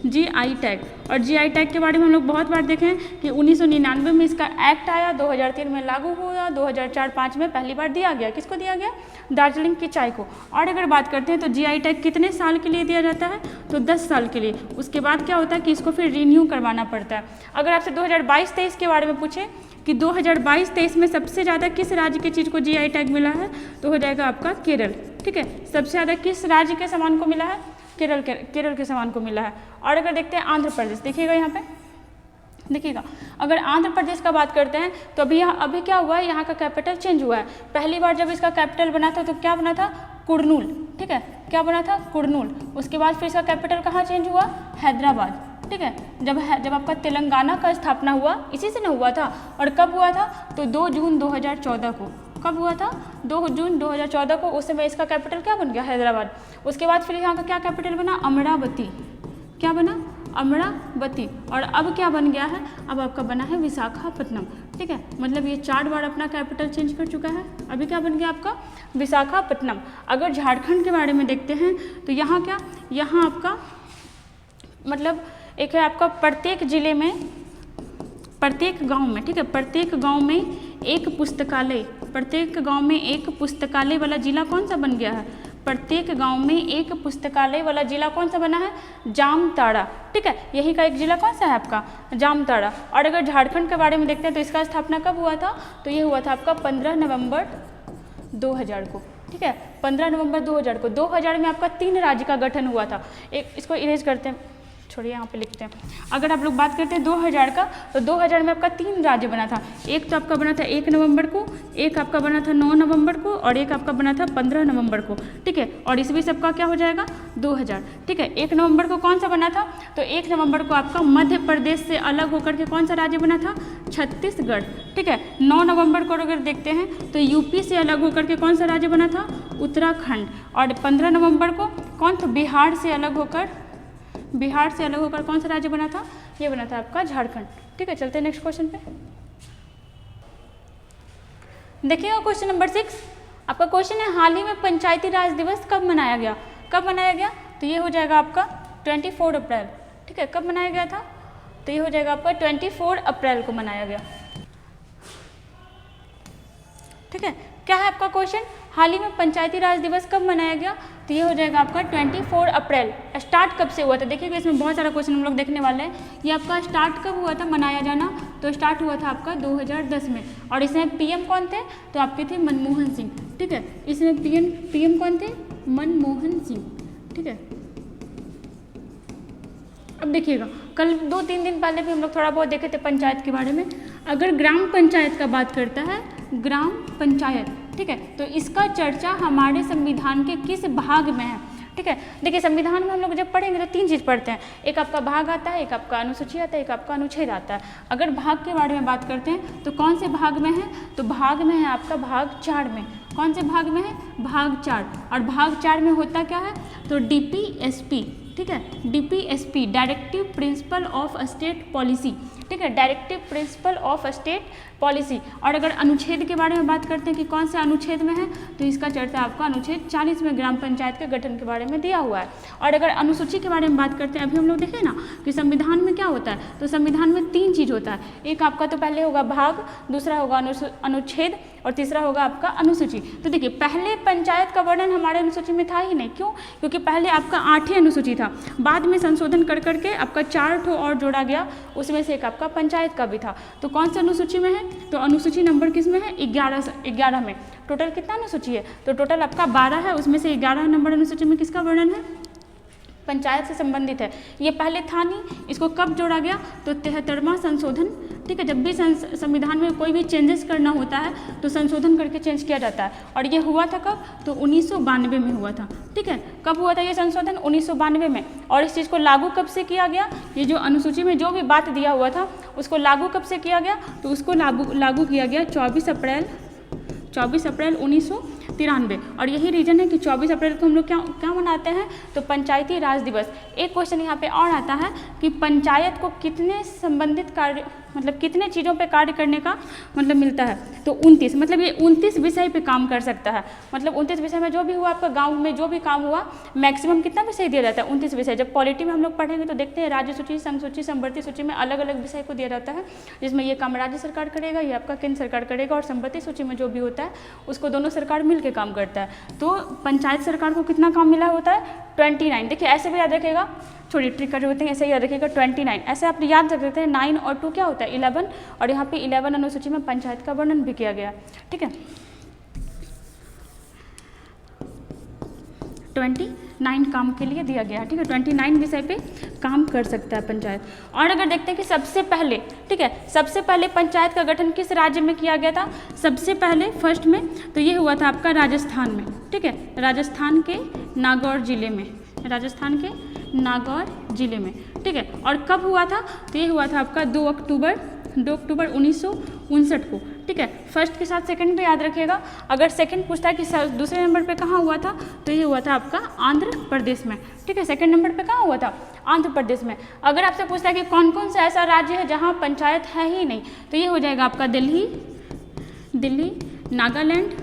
GI टैग। और GI टैग के बारे में हम लोग बहुत बार देखें कि 1999 में इसका एक्ट आया, 2003 में लागू हुआ, 2004-05 में पहली बार दिया गया। किसको दिया गया? दार्जिलिंग की चाय को। और अगर बात करते हैं तो GI टैग कितने साल के लिए दिया जाता है? तो 10 साल के लिए। उसके बाद क्या होता है कि इसको फिर रिन्यू करवाना पड़ता है। अगर आपसे 2022-23 के बारे में पूछे कि 2022-23 में सबसे ज़्यादा किस राज्य की चीज़ को GI टैग मिला है? तो हो जाएगा आपका केरल, ठीक है। सबसे ज़्यादा किस राज्य के सामान को मिला है? केरल के सामान को मिला है। और अगर देखते हैं आंध्र प्रदेश, देखिएगा यहाँ पे देखिएगा, अगर आंध्र प्रदेश का बात करते हैं तो अभी क्या हुआ है, यहाँ का कैपिटल चेंज हुआ है। पहली बार जब इसका कैपिटल बना था तो क्या बना था, कुरनूल, ठीक है, क्या बना था, कुरनूल। उसके बाद फिर इसका कैपिटल कहाँ चेंज हुआ, हैदराबाद, ठीक है। जब आपका तेलंगाना का स्थापना हुआ, इसी से न हुआ था, और कब हुआ था, तो 2 जून 2014 को। कब हुआ था, 2 जून 2014 को। उस समय इसका कैपिटल क्या बन गया, हैदराबाद। उसके बाद फिर यहाँ का क्या कैपिटल बना, अमरावती, क्या बना, अमरावती। और अब क्या बन गया है, अब आपका बना है विशाखापट्टनम, ठीक है। मतलब ये 4 बार अपना कैपिटल चेंज कर चुका है। अभी क्या बन गया आपका, विशाखापट्टनम। अगर झारखंड के बारे में देखते हैं तो यहाँ क्या, यहाँ आपका मतलब एक है आपका प्रत्येक जिले में, प्रत्येक गांव में, ठीक है, प्रत्येक गांव में एक पुस्तकालय, प्रत्येक गांव में एक पुस्तकालय वाला जिला कौन सा बन गया है, प्रत्येक गांव में एक पुस्तकालय वाला जिला कौन सा बना है, जामताड़ा, ठीक है। यही का एक जिला कौन सा है आपका, जामताड़ा। और अगर झारखंड के बारे में देखते हैं तो इसका स्थापना कब हुआ था, तो ये हुआ था आपका 15 नवंबर 2000 को, ठीक है, 15 नवंबर 2000 को। 2000 में आपका 3 राज्य का गठन हुआ था। एक इसको इरेज करते हैं, छोड़िए यहाँ पे लिखते हैं। अगर आप लोग बात करते हैं 2000 का, तो 2000 में आपका 3 राज्य बना था। एक तो आपका बना था 1 नवंबर को, एक आपका बना था 9 नवंबर को, और एक आपका बना था 15 नवंबर को, ठीक है। और इसमें सबका क्या हो जाएगा, 2000, ठीक है। 1 नवंबर को कौन सा बना था, तो 1 नवंबर को आपका मध्य प्रदेश से अलग होकर के कौन सा राज्य बना था, छत्तीसगढ़, ठीक है। 9 नवंबर को अगर देखते हैं तो यूपी से अलग होकर के कौन सा राज्य बना था, उत्तराखंड। और 15 नवंबर को कौन था, बिहार से अलग होकर कौन सा राज्य बना था, ये बना था आपका झारखंड, ठीक है। चलते हैं नेक्स्ट क्वेश्चन पे। देखिएगा क्वेश्चन नंबर 6, आपका क्वेश्चन है हाल ही में पंचायती राज दिवस कब मनाया गया, कब मनाया गया, तो ये हो जाएगा आपका 24 अप्रैल, ठीक है। कब मनाया गया था, तो ये हो जाएगा आपका 24 अप्रैल को मनाया गया, ठीक है। क्या है आपका क्वेश्चन, हाल ही में पंचायती राज दिवस कब मनाया गया, तो ये हो जाएगा आपका 24 अप्रैल। स्टार्ट कब से हुआ था, देखिएगा इसमें बहुत सारा क्वेश्चन हम लोग देखने वाले हैं। ये आपका स्टार्ट कब हुआ था मनाया जाना, तो स्टार्ट हुआ था आपका 2010 में। और इसमें पीएम कौन थे, तो आपके थे मनमोहन सिंह, ठीक है। इसमें पीएम कौन थे, मनमोहन सिंह, ठीक है। अब देखिएगा, कल 2-3 दिन पहले भी हम लोग थोड़ा बहुत देखे थे पंचायत के बारे में। अगर ग्राम पंचायत का बात करता है, ग्राम पंचायत, ठीक है, तो इसका चर्चा हमारे संविधान के किस भाग में है, ठीक है। देखिए संविधान में हम लोग जब पढ़ेंगे तो 3 चीज़ पढ़ते हैं, एक आपका भाग आता है, एक आपका अनुसूची आता है, एक आपका अनुच्छेद आता है। अगर भाग के बारे में बात करते हैं तो कौन से भाग में है, तो भाग में है आपका भाग 4 में। कौन से भाग में है, भाग 4। और भाग 4 में होता क्या है, तो DPSP, ठीक है, DPSP directive principle of state policy, ठीक है, directive principle of state policy. और अगर अनुच्छेद के बारे में बात करते हैं कि कौन से अनुच्छेद में है, तो इसका चर्चा आपका अनुच्छेद 40 में ग्राम पंचायत के गठन के बारे में दिया हुआ है। और अगर अनुसूची के बारे में बात करते हैं, अभी हम लोग देखें ना कि संविधान में क्या होता है, तो संविधान में 3 चीज़ होता है। एक आपका तो पहले होगा भाग, दूसरा होगा अनुच्छेद, और तीसरा होगा आपका अनुसूची। तो देखिए पहले पंचायत का वर्णन हमारे अनुसूची में था ही नहीं, क्यों, क्योंकि पहले आपका 8 ही अनुसूची था, बाद में संशोधन कर करके आपका 4 ठो और जोड़ा गया, उसमें से एक आपका पंचायत का भी था। तो कौन सा अनुसूची में है, तो अनुसूची नंबर किस में है, 11 में। टोटल कितना अनुसूची है, तो टोटल आपका 12 है, उसमें से 11 नंबर अनुसूची में किसका वर्णन है, पंचायत से संबंधित है। ये पहले था नहीं, इसको कब जोड़ा गया, तो 73वां संशोधन, ठीक है। जब भी संविधान में कोई भी चेंजेस करना होता है तो संशोधन करके चेंज किया जाता है। और ये हुआ था कब, तो 1992 में हुआ था, ठीक है। कब हुआ था ये संशोधन, 1992 में। और इस चीज़ को लागू कब से किया गया, ये जो अनुसूची में जो भी बात दिया हुआ था उसको लागू कब से किया गया, तो उसको लागू किया गया 24 अप्रैल 1993। और यही रीज़न है कि 24 अप्रैल को हम लोग क्या मनाते हैं, तो पंचायती राज दिवस। एक क्वेश्चन यहाँ पे और आता है कि पंचायत को कितने संबंधित कार्य, मतलब कितने चीज़ों पे कार्य करने का मतलब मिलता है, तो 29, मतलब ये 29 विषय पे काम कर सकता है। मतलब 29 विषय में जो भी हुआ, आपका गाँव में जो भी काम हुआ, मैक्सिमम कितना विषय दिया जाता है, 29 विषय। जब पॉलिटी में हम लोग पढ़ेंगे तो देखते हैं राज्य सूची, संघ सूची, समवर्ती सूची में अलग अलग विषय को दिया जाता है, जिसमें ये काम राज्य सरकार करेगा, ये आपका केंद्र सरकार करेगा, और समवर्ती सूची में जो भी होता है उसको दोनों सरकार मिल के काम करता है। तो पंचायत सरकार को कितना काम मिला होता है, 29। देखिए ऐसे भी याद रखेगा, छोटी ट्रिक कर होते हैं, ऐसे याद रखिएगा 29। ऐसे आप याद रख सकते हैं, 9 और 2 क्या होता है, 11। और यहाँ पे 11 अनुसूची में पंचायत का वर्णन भी किया गया, ठीक है। 29 काम के लिए दिया गया है, ठीक है। 29 विषय पे काम कर सकता है पंचायत। और अगर देखते हैं कि सबसे पहले, ठीक है, सबसे पहले पंचायत का गठन किस राज्य में किया गया था, सबसे पहले फर्स्ट में तो ये हुआ था आपका राजस्थान में, ठीक है, राजस्थान के नागौर जिले में, राजस्थान के नागौर जिले में, ठीक है। और कब हुआ था, तो ये हुआ था आपका 2 अक्टूबर 1959 को, ठीक है। फर्स्ट के साथ सेकंड भी याद रखिएगा। अगर सेकंड पूछता है कि दूसरे नंबर पे कहाँ हुआ था, तो ये हुआ था आपका आंध्र प्रदेश में, ठीक है। सेकंड नंबर पे कहाँ हुआ था, आंध्र प्रदेश में। अगर आपसे पूछता है कि कौन कौन सा ऐसा राज्य है जहाँ पंचायत है ही नहीं, तो ये हो जाएगा आपका दिल्ली, नागालैंड,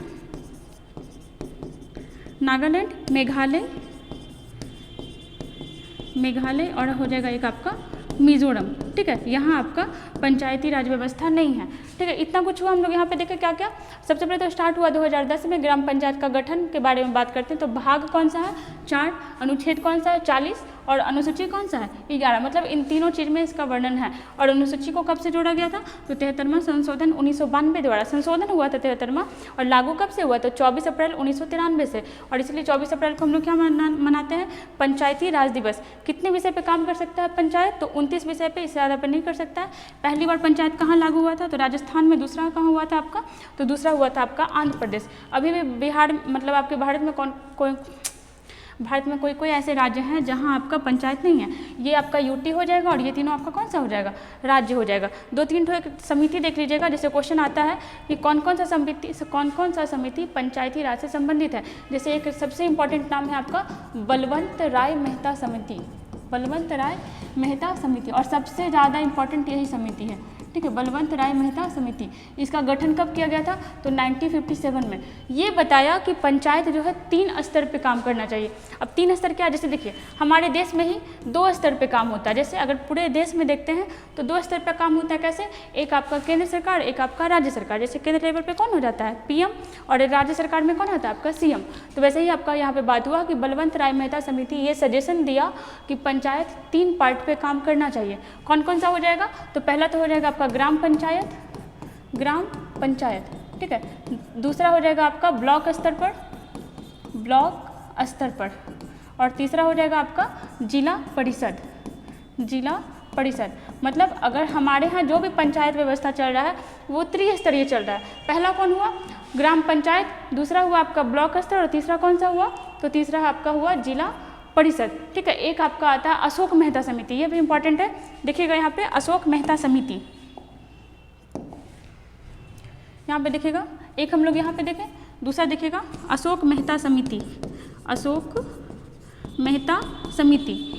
मेघालय और हो जाएगा एक आपका मिजोरम, ठीक है। यहाँ आपका पंचायती राज व्यवस्था नहीं है, ठीक है। इतना कुछ हुआ। हम लोग यहाँ पे देखें क्या क्या। सबसे पहले तो स्टार्ट हुआ 2010 में, ग्राम पंचायत का गठन के बारे में बात करते हैं। तो भाग कौन सा है, 4, अनुच्छेद कौन सा है, 40, और अनुसूची कौन सा है, 11। मतलब इन तीनों चीज़ में इसका वर्णन है। और अनुसूची को कब से जोड़ा गया था, तो 73वां संशोधन 1992 द्वारा संशोधन हुआ था 73वां। और लागू कब से हुआ, तो 24 अप्रैल 1993 से। और इसलिए 24 अप्रैल को हम लोग क्या मनाते हैं, पंचायती राज दिवस। कितने विषय पे काम कर सकता है पंचायत, तो 29 विषय पे, इससे ज़्यादा पे नहीं कर सकता है। पहली बार पंचायत कहाँ लागू हुआ था, तो राजस्थान में। दूसरा कहाँ हुआ था आपका, तो दूसरा हुआ था आपका आंध्र प्रदेश। अभी भी बिहार, मतलब आपके भारत में कोई ऐसे राज्य हैं जहां आपका पंचायत नहीं है। ये आपका यूटी हो जाएगा और ये तीनों आपका कौन सा हो जाएगा, राज्य हो जाएगा। 2-3 ठो एक समिति देख लीजिएगा, जैसे क्वेश्चन आता है कि कौन कौन सा समिति पंचायती राज से संबंधित है। जैसे एक सबसे इंपॉर्टेंट नाम है आपका बलवंत राय मेहता समिति, और सबसे ज़्यादा इंपॉर्टेंट यही समिति है, ठीक है, बलवंत राय मेहता समिति। इसका गठन कब किया गया था, तो 1957 में। ये बताया कि पंचायत जो है 3 स्तर पे काम करना चाहिए। अब 3 स्तर क्या, जैसे देखिए हमारे देश में ही 2 स्तर पे काम होता है। जैसे अगर पूरे देश में देखते हैं तो 2 स्तर पे काम होता है। कैसे, एक आपका केंद्र सरकार, एक आपका राज्य सरकार। जैसे केंद्र लेवल पे कौन हो जाता है, पीएम, और राज्य सरकार में कौन होता है आपका सीएम। तो वैसे ही आपका यहाँ पे बात हुआ कि बलवंत राय मेहता समिति ये सजेशन दिया कि पंचायत 3 पार्ट पे काम करना चाहिए। कौन कौन सा हो जाएगा, तो पहला तो हो जाएगा आपका ग्राम पंचायत, ठीक है। दूसरा हो जाएगा आपका ब्लॉक स्तर पर, और तीसरा हो जाएगा आपका जिला परिषद। मतलब अगर हमारे यहाँ जो भी पंचायत व्यवस्था चल रहा है वो त्रिस्तरीय चल रहा है। पहला कौन हुआ, ग्राम पंचायत, दूसरा हुआ आपका ब्लॉक स्तर, और तीसरा कौन सा हुआ, तो तीसरा आपका हुआ जिला परिषद, ठीक है। एक आपका आता है अशोक मेहता समिति, ये भी इंपॉर्टेंट है। देखिएगा यहाँ पे अशोक मेहता समिति, यहाँ पे देखिएगा, एक हम लोग यहाँ पे देखें, दूसरा देखिएगा अशोक मेहता समिति।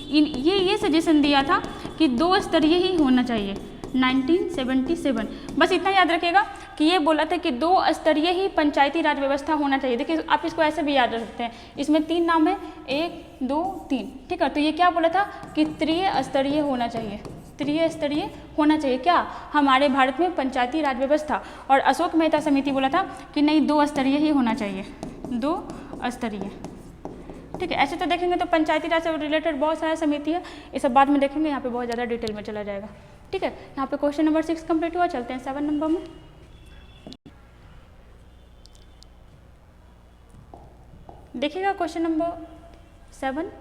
ये सजेशन दिया था कि 2 स्तरीय ही होना चाहिए, 1977। बस इतना याद रखिएगा कि ये बोला था कि 2 स्तरीय ही पंचायती राज व्यवस्था होना चाहिए। देखिए आप इसको ऐसे भी याद रख सकते हैं, इसमें 3 नाम है, 1, 2, 3, ठीक है। तो ये क्या बोला था कि त्रिस्तरीय होना चाहिए, क्या हमारे भारत में पंचायती राज व्यवस्था। और अशोक मेहता समिति बोला था कि नहीं, 2 स्तरीय ही होना चाहिए, 2 स्तरीय, ठीक है। ऐसे तो देखेंगे तो पंचायती राज से रिलेटेड बहुत सारा समिति है, ये सब बाद में देखेंगे, यहाँ पे बहुत ज़्यादा डिटेल में चला जाएगा, ठीक है। यहाँ पे क्वेश्चन नंबर 6 कंप्लीट हुआ। चलते हैं 7 नंबर में। देखिएगा क्वेश्चन नंबर 7,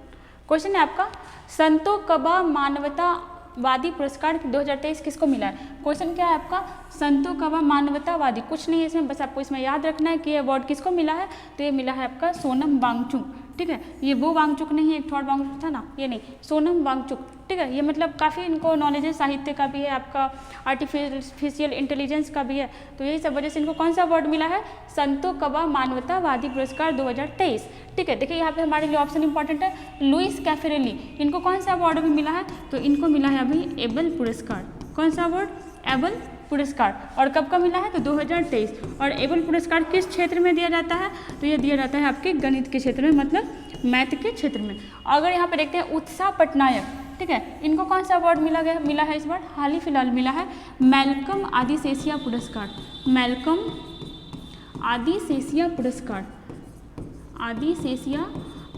क्वेश्चन है आपका संतो कबा मानवतावादी पुरस्कार 2023 किसको मिला है। क्वेश्चन क्या है आपका, संतो कबा मानवतावादी, कुछ नहीं है इसमें, बस आपको इसमें याद रखना है कि ये अवार्ड किसको मिला है, तो ये मिला है आपका सोनम वांगचुक, ठीक है। ये वो वांगचुक नहीं है, एक थर्ड वांगचुक था ना, ये नहीं, सोनम वांगचुक, ठीक है। ये मतलब काफ़ी इनको नॉलेज है, साहित्य का भी है, आपका आर्टिफिशियल इंटेलिजेंस का भी है। तो यही सब वजह से इनको कौन सा अवार्ड मिला है, संतो कबा मानवतावादी पुरस्कार 2023, ठीक है। देखिए यहाँ पे हमारे लिए ऑप्शन इंपॉर्टेंट है, लुइस कैफरेली, इनको कौन सा अवार्ड भी मिला है, तो इनको मिला है अभी एबल पुरस्कार। कौन सा अवार्ड, एबल पुरस्कार। और कब का मिला है, तो 2023। और एबल पुरस्कार किस क्षेत्र में दिया जाता है, तो ये दिया जाता है आपके गणित के क्षेत्र में, मतलब मैथ के क्षेत्र में। अगर यहाँ पे देखते हैं उत्साह पटनायक, ठीक है, इनको कौन सा अवार्ड मिला है इस बार, हाल ही फिलहाल मिला है मैल्कम आदिसेसिया पुरस्कार, मैल्कम आदिसेसिया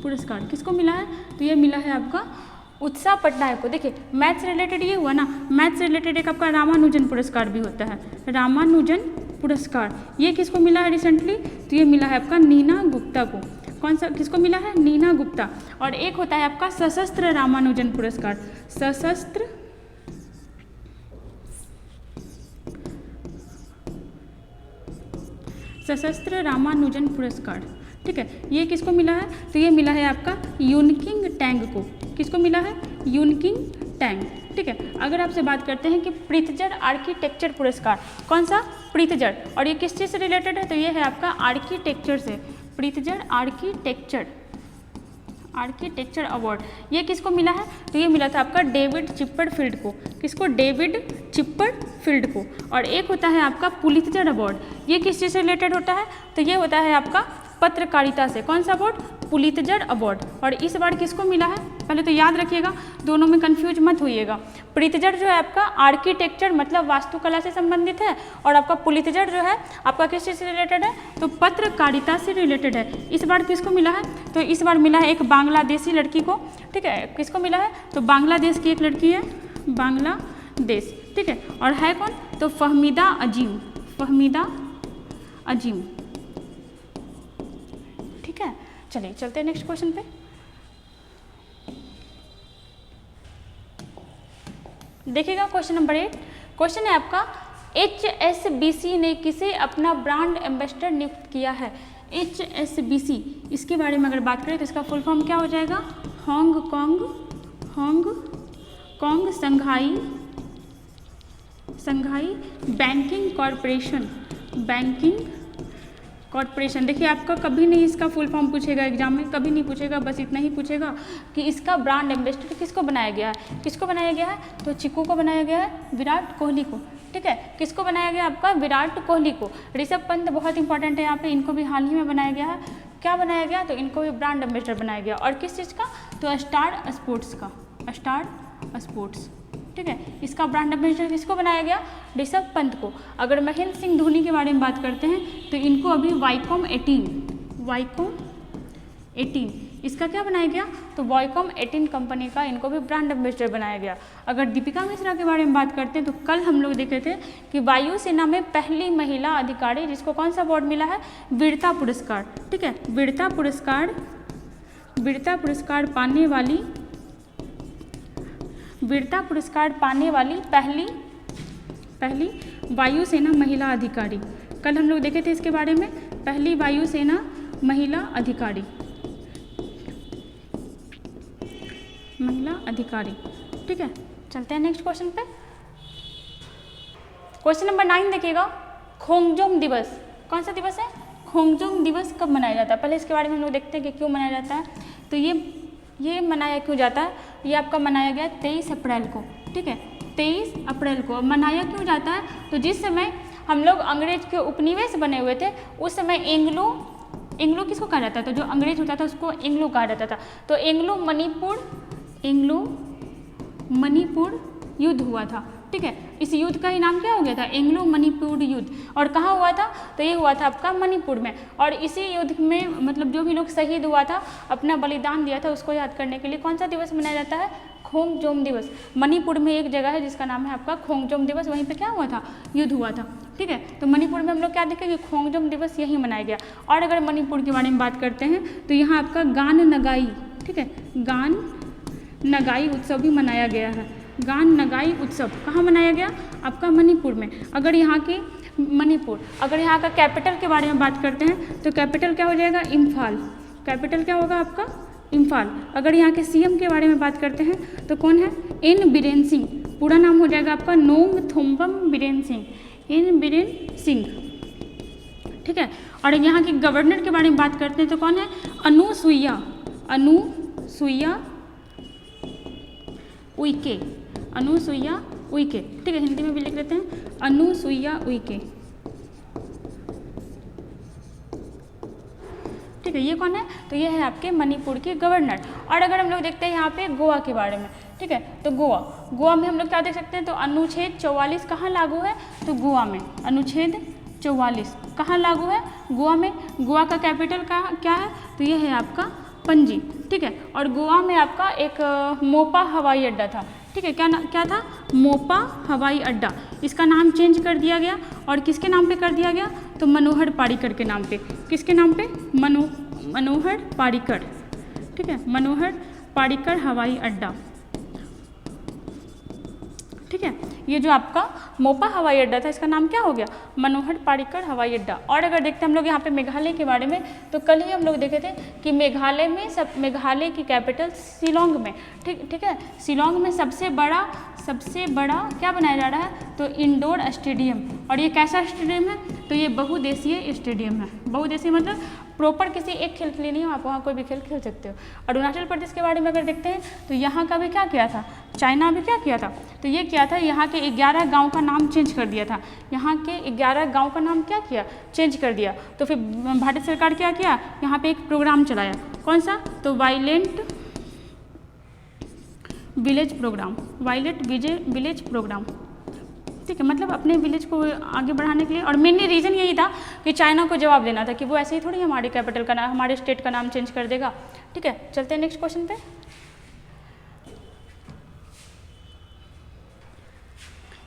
पुरस्कार किसको मिला है, तो ये मिला है आपका उत्साह पटनायक को। देखिए मैथ्स रिलेटेड ये हुआ ना, मैथ्स रिलेटेड एक आपका रामानुजन पुरस्कार भी होता है, रामानुजन पुरस्कार, ये किसको मिला है रिसेंटली, तो ये मिला है आपका नीना गुप्ता को। कौन सा, किसको मिला है? नीना गुप्ता। और एक होता है आपका सशस्त्र रामानुजन पुरस्कार, सशस्त्र रामानुजन पुरस्कार, ठीक है। ये किसको मिला है? तो ये मिला है आपका यूनकिंग टैंग को। किसको मिला है? यूनकिंग टैंग, ठीक है। अगर आपसे बात करते हैं कि पृथ्जर आर्किटेक्चर पुरस्कार, कौन सा? पृथ्जर। और ये किस चीज़ से रिलेटेड है? तो ये है आपका आर्किटेक्चर से, पृथ्जर आर्किटेक्चर अवार्ड। ये किसको मिला है? तो ये मिला था आपका डेविड चिपरफील्ड को। किसको? डेविड चिपरफील्ड को। और एक होता है आपका पुलित्जर अवार्ड। ये किस चीज़ से रिलेटेड होता है? तो ये होता है आपका पत्रकारिता से। कौन सा अवार्ड? Pulitzer award. और इस अवार्ड किसको मिला है? पहले तो याद रखिएगा, दोनों में कंफ्यूज मत होइएगा। पृथ्जर जो है आपका आर्किटेक्चर मतलब वास्तुकला से संबंधित है, और आपका पुलित्जर जो है आपका किस चीज़ से रिलेटेड है? तो पत्रकारिता से रिलेटेड है। इस बार किसको मिला है? तो इस बार मिला है एक बांग्लादेशी लड़की को, ठीक है। किसको मिला है? तो बांग्लादेश की एक लड़की है, बांग्लादेश, ठीक है। और है कौन? तो फहमीदा अजीम, ठीक है। चलिए चलते हैं नेक्स्ट क्वेश्चन पे। देखिएगा क्वेश्चन नंबर 8। क्वेश्चन है आपका HSBC ने किसे अपना ब्रांड एम्बेसडर नियुक्त किया है? HSBC, इसके बारे में अगर बात करें तो इसका फुल फॉर्म क्या हो जाएगा? हांगकांग संघाई बैंकिंग कॉरपोरेशन। देखिए आपका कभी नहीं इसका फुल फॉर्म पूछेगा एग्जाम में, कभी नहीं पूछेगा, बस इतना ही पूछेगा कि इसका ब्रांड एम्बेसडर किसको बनाया गया है। किसको बनाया गया है? तो चिकू को बनाया गया है, विराट कोहली को, ठीक है। किसको बनाया गया? आपका विराट कोहली को। ऋषभ पंत बहुत इंपॉर्टेंट है यहाँ पे, इनको भी हाल ही में बनाया गया है। क्या बनाया गया? तो इनको भी ब्रांड एम्बेसडर बनाया गया। और किस चीज़ का? तो स्टार स्पोर्ट्स, ठीक है। इसका ब्रांड एम्बेसडर किसको बनाया गया? ऋषभ पंत को। अगर महेंद्र सिंह धोनी के बारे में बात करते हैं तो इनको अभी वाईकॉम 18 इसका क्या बनाया गया? तो वाईकॉम 18 कंपनी का इनको भी ब्रांड एम्बेसडर बनाया गया। अगर दीपिका मिश्रा के बारे में बात करते हैं तो कल हम लोग देखे थे कि वायुसेना में पहली महिला अधिकारी जिसको कौन सा अवार्ड मिला है? वीरता पुरस्कार, ठीक है। वीरता पुरस्कार पाने वाली पहली वायुसेना महिला अधिकारी। कल हम लोग देखे थे इसके बारे में, पहली वायुसेना महिला अधिकारी, ठीक है। चलते हैं नेक्स्ट क्वेश्चन पे। क्वेश्चन नंबर 9 देखिएगा। खोंगजोम दिवस, कौन सा दिवस है? खोंगजोम दिवस कब मनाया जाता है? पहले इसके बारे में हम लोग देखते हैं कि क्यों मनाया जाता है। तो ये मनाया क्यों जाता है? ये आपका मनाया गया 23 अप्रैल को, ठीक है। 23 अप्रैल को मनाया क्यों जाता है? तो जिस समय हम लोग अंग्रेज के उपनिवेश बने हुए थे उस समय एंग्लो किसको कहा जाता था? जो अंग्रेज होता था उसको एंग्लो कहा जाता था। तो एंग्लो मणिपुर युद्ध हुआ था, ठीक है। इस युद्ध का ही नाम क्या हो गया था? एंग्लो मणिपुर युद्ध। और कहाँ हुआ था? तो ये हुआ था आपका मणिपुर में। और इसी युद्ध में मतलब जो भी लोग शहीद हुआ था, अपना बलिदान दिया था, उसको याद करने के लिए कौन सा दिवस मनाया जाता है? खोंगजोम दिवस। मणिपुर में एक जगह है जिसका नाम है आपका खोंगजोम दिवस, वहीं पे क्या हुआ था? युद्ध हुआ था, ठीक है। तो मणिपुर में हम लोग क्या देखें कि खोंगजोम दिवस यही मनाया गया। और अगर मणिपुर के बारे में बात करते हैं तो यहाँ आपका गान नगाई, ठीक है, गान नगाई उत्सव भी मनाया गया है। गान नगाई उत्सव कहाँ मनाया गया? आपका मणिपुर में। अगर यहाँ का कैपिटल के बारे में बात करते हैं तो कैपिटल क्या हो जाएगा? इम्फाल। कैपिटल क्या होगा आपका? इम्फाल। अगर यहाँ के सीएम के बारे में बात करते हैं तो कौन है? एन बीरेन सिंह। पूरा नाम हो जाएगा आपका नोंगथोम्बम बीरेन सिंह, एन बीरेन सिंह, ठीक है। और यहाँ के गवर्नर के बारे में बात करते हैं तो कौन है? अनुसुईया उइके, ठीक है। हिंदी में भी लिख लेते हैं अनुसुईया उइके, ठीक है। ये कौन है? तो ये है आपके मणिपुर के गवर्नर। और अगर हम लोग देखते हैं यहाँ पे गोवा के बारे में, ठीक है, तो गोवा में हम लोग क्या देख सकते हैं? तो अनुच्छेद 44 कहाँ लागू है? तो गोवा में अनुच्छेद 44 कहाँ लागू है? गोवा में। गोवा का कैपिटल क्या है? तो ये है आपका पणजी, ठीक है। और गोवा में आपका एक मोपा हवाई अड्डा था, ठीक है। क्या था? मोपा हवाई अड्डा। इसका नाम चेंज कर दिया गया और किसके नाम पे कर दिया गया? तो मनोहर पारिकर के नाम पे। किसके नाम पे? मनोहर पारिकर, ठीक है, मनोहर पारिकर हवाई अड्डा, ठीक है। ये जो आपका मोपा हवाई अड्डा था इसका नाम क्या हो गया, मनोहर पारिकर हवाई अड्डा। और अगर देखते हैं हम लोग यहाँ पे मेघालय के बारे में, तो कल ही हम लोग देखे थे कि मेघालय की कैपिटल शिलोंग में, ठीक है, शिलोंग में सबसे बड़ा क्या बनाया जा रहा है, तो इंडोर स्टेडियम। और ये कैसा स्टेडियम है, तो ये बहुउद्देशीय स्टेडियम है। बहुउद्देशीय मतलब प्रॉपर किसी एक खेल के लिए नहीं हो, आप वहाँ कोई भी खेल खेल सकते हो। अरुणाचल प्रदेश के बारे में अगर देखते हैं तो यहाँ का भी क्या किया था, चाइना भी क्या किया था, तो ये किया था, यहाँ के 11 गांव का नाम चेंज कर दिया था। यहाँ के 11 गांव का नाम क्या किया, चेंज कर दिया। तो फिर भारत सरकार क्या किया, यहाँ पे एक प्रोग्राम चलाया, कौन सा, तो वायलेंट विलेज प्रोग्राम, ठीक है, मतलब अपने विलेज को आगे बढ़ाने के लिए। और मेनली रीज़न यही था कि चाइना को जवाब देना था कि वो ऐसे ही थोड़ी हमारे कैपिटल का नाम, हमारे स्टेट का नाम चेंज कर देगा, ठीक है। चलते हैं नेक्स्ट क्वेश्चन पे।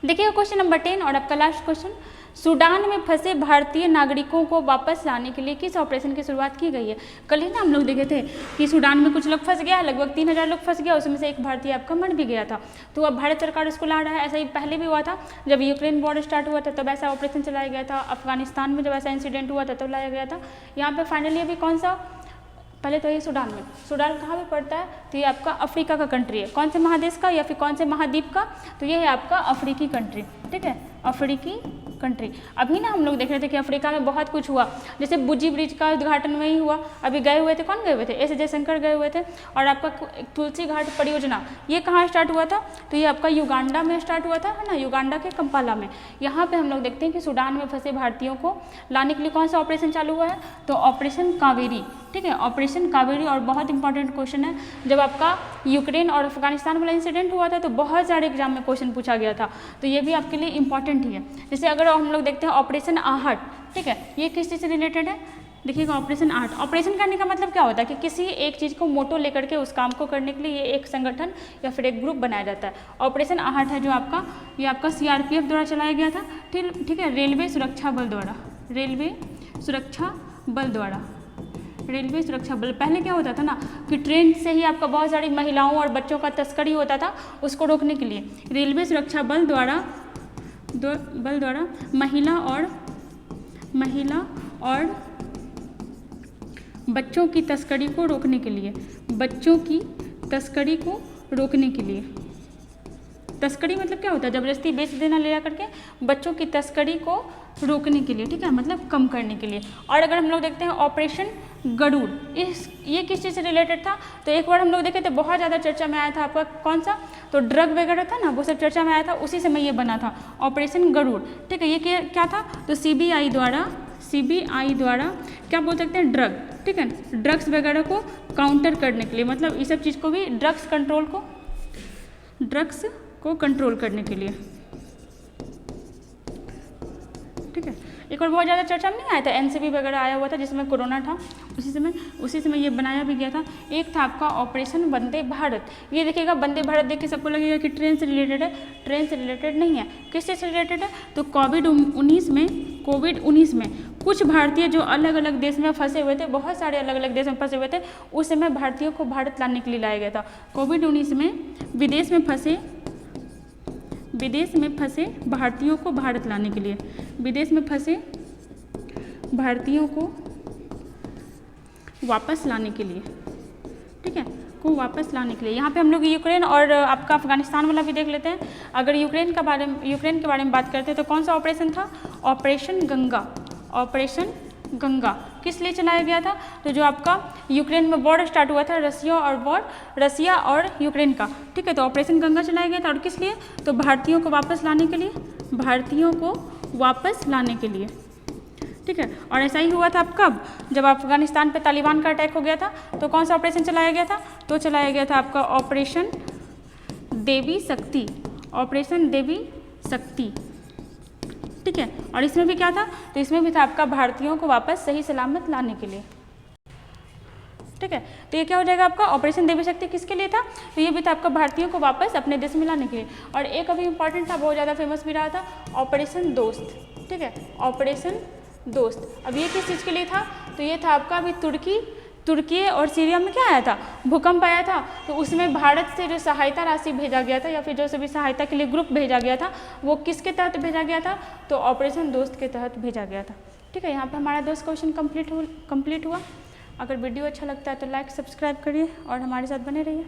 देखिएगा क्वेश्चन नंबर 10 और आपका लास्ट क्वेश्चन, सूडान में फंसे भारतीय नागरिकों को वापस लाने के लिए किस ऑपरेशन की शुरुआत की गई है। कल ही ना हम लोग देखे थे कि सूडान में कुछ लोग फंस गया, लगभग 3000 लोग फंस गया, उसमें से एक भारतीय आपका मर भी गया था। तो अब भारत सरकार उसको ला रहा है। ऐसा ही पहले भी हुआ था, जब यूक्रेन वॉर स्टार्ट हुआ था तब ऐसा ऑपरेशन चलाया गया था। अफगानिस्तान में जब ऐसा इंसिडेंट हुआ था तब लाया गया था। यहाँ पर फाइनली अभी कौन सा, पहले तो ये सूडान में, सूडान कहाँ पे पड़ता है, तो ये आपका अफ्रीका का कंट्री है। कौन से महादेश का या फिर कौन से महाद्वीप का, तो ये है आपका अफ्रीकी कंट्री, ठीक है, अफ्रीकी कंट्री। अभी ना हम लोग देख रहे थे कि अफ्रीका में बहुत कुछ हुआ, जैसे बुजी ब्रिज का उद्घाटन वही हुआ। अभी गए हुए थे, कौन गए हुए थे, एस जयशंकर गए हुए थे। और आपका तुलसी घाट परियोजना ये कहाँ स्टार्ट हुआ था, तो ये आपका युगांडा में स्टार्ट हुआ था, है ना, युगांडा के कंपाला में। यहाँ पे हम लोग देखते हैं कि सूडान में फंसे भारतीयों को लाने के लिए कौन सा ऑपरेशन चालू हुआ है, तो ऑपरेशन कावेरी, ठीक है, ऑपरेशन कावेरी। और बहुत इंपॉर्टेंट क्वेश्चन है, जब आपका यूक्रेन और अफगानिस्तान वाला इंसिडेंट हुआ था तो बहुत सारे एग्जाम में क्वेश्चन पूछा गया था, तो ये भी आपके लिए इंपॉर्टेंट ही है। जैसे अगर हम लोग देखते हैं ऑपरेशन आहट, ठीक है, ये किस चीज़ से रिलेटेड है, देखिएगा ऑपरेशन आहट। ऑपरेशन करने का मतलब क्या होता है कि किसी एक चीज़ को मोटो लेकर के उस काम को करने के लिए ये एक संगठन या फिर एक ग्रुप बनाया जाता है। ऑपरेशन आहट है जो आपका, ये आपका CRPF द्वारा चलाया गया था, ठीक है, रेलवे सुरक्षा बल द्वारा, रेलवे सुरक्षा बल। पहले क्या होता था ना कि ट्रेन से ही आपका बहुत सारी महिलाओं और बच्चों का तस्करी होता था, उसको रोकने के लिए रेलवे सुरक्षा बल द्वारा महिला और बच्चों की तस्करी को रोकने के लिए, तस्करी मतलब क्या होता है, जबरदस्ती बेच देना ले जा करके, बच्चों की तस्करी को रोकने के लिए, ठीक है, मतलब कम करने के लिए। और अगर हम लोग देखते हैं ऑपरेशन गरुड़, ये किस चीज़ से रिलेटेड था, तो एक बार हम लोग देखे थे बहुत ज़्यादा चर्चा में आया था आपका कौन सा, तो ड्रग वगैरह था ना, वो सब चर्चा में आया था, उसी समय ये बना था ऑपरेशन गरुड़, ठीक है। ये क्या था, तो सीबीआई द्वारा क्या बोल सकते हैं, ड्रग, ठीक है, ड्रग्स वगैरह को काउंटर करने के लिए, मतलब इस सब चीज़ को भी ड्रग्स को कंट्रोल करने के लिए, ठीक है। एक और बहुत ज़्यादा चर्चा में नहीं आया था, एनसीबी वगैरह आया हुआ था जिसमें कोरोना था, उसी समय ये बनाया भी गया था। एक था आपका ऑपरेशन वंदे भारत। ये देखिएगा वंदे भारत देख के सबको लगेगा कि ट्रेन से रिलेटेड है, ट्रेन से रिलेटेड नहीं है। किस चीज़ से रिलेटेड है, तो कोविड-19 में कुछ भारतीय जो अलग अलग देश में फंसे हुए थे, बहुत सारे अलग अलग देश में फंसे हुए थे, उस समय भारतीयों को भारत लाने के लिए लाया गया था। कोविड-19 में विदेश में फंसे भारतीयों को भारत लाने के लिए, विदेश में फंसे भारतीयों को वापस लाने के लिए, ठीक है, को वापस लाने के लिए। यहाँ पे हम लोग यूक्रेन और आपका अफगानिस्तान वाला भी देख लेते हैं। अगर यूक्रेन के बारे में बात करते हैं तो कौन सा ऑपरेशन था, ऑपरेशन गंगा किस लिए चलाया गया था, तो जो आपका यूक्रेन में वॉर स्टार्ट हुआ था, रसिया और यूक्रेन का, ठीक है, तो ऑपरेशन गंगा चलाया गया था। और किस लिए, तो भारतीयों को वापस लाने के लिए, ठीक है। और ऐसा ही हुआ था अब कब, जब अफगानिस्तान पे तालिबान का अटैक हो गया था, तो कौन सा ऑपरेशन चलाया गया था, तो चलाया गया था आपका ऑपरेशन देवी शक्ति, ठीक है। और इसमें भी क्या था, तो इसमें भी था आपका भारतीयों को वापस सही सलामत लाने के लिए, ठीक है। तो ये क्या हो जाएगा आपका ऑपरेशन देवी शक्ति किसके लिए था, तो ये भी था आपका भारतीयों को वापस अपने देश में लाने के लिए। और एक अभी इंपॉर्टेंट था, बहुत ज़्यादा फेमस भी रहा था, ऑपरेशन दोस्त, ठीक है, ऑपरेशन दोस्त। अब ये किस चीज़ के लिए था, तो ये था आपका अभी तुर्की और सीरिया में क्या आया था, भूकंप आया था। तो उसमें भारत से जो सहायता राशि भेजा गया था या फिर जो सभी सहायता के लिए ग्रुप भेजा गया था वो किसके तहत भेजा गया था, तो ऑपरेशन दोस्त के तहत भेजा गया था। ठीक है, यहाँ पे हमारा 10 क्वेश्चन कंप्लीट हुआ। अगर वीडियो अच्छा लगता है तो लाइक सब्सक्राइब करिए और हमारे साथ बने रहिए।